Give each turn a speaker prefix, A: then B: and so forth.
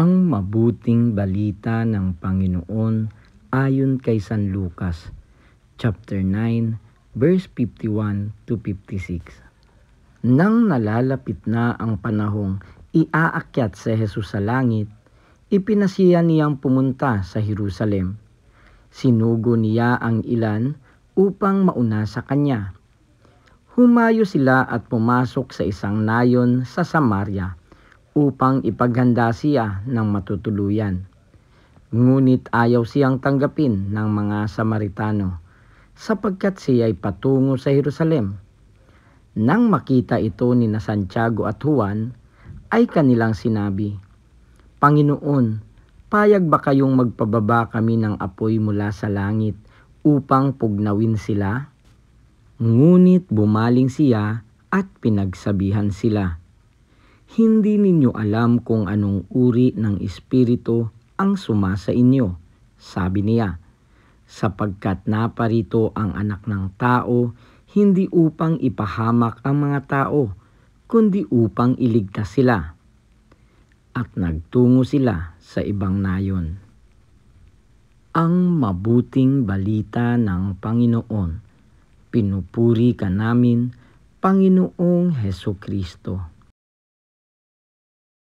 A: Ang mabuting balita ng Panginoon ayon kay San Lucas, chapter 9, verse 51 to 56. Nang nalalapit na ang panahong iaakyat si Jesus sa langit, ipinasiya niyang pumunta sa Jerusalem. Sinugo niya ang ilan upang mauna sa kanya. Humayo sila at pumasok sa isang nayon sa Samaria upang ipaghanda siya ng matutuluyan. Ngunit ayaw siyang tanggapin ng mga Samaritano, sapagkat siya ay patungo sa Jerusalem. Nang makita ito ni Santiago at Juan, ay kanilang sinabi, "Panginoon, payag ba kayong magpababa kami ng apoy mula sa langit upang pugnawin sila?" Ngunit bumaling siya at pinagsabihan sila, "Hindi ninyo alam kung anong uri ng espiritu ang sumasa inyo," sabi niya, "sapagkat naparito ang Anak ng Tao hindi upang ipahamak ang mga tao, kundi upang iligtas sila." At nagtungo sila sa ibang nayon. Ang mabuting balita ng Panginoon. Pinupuri ka namin, Panginoong Hesukristo.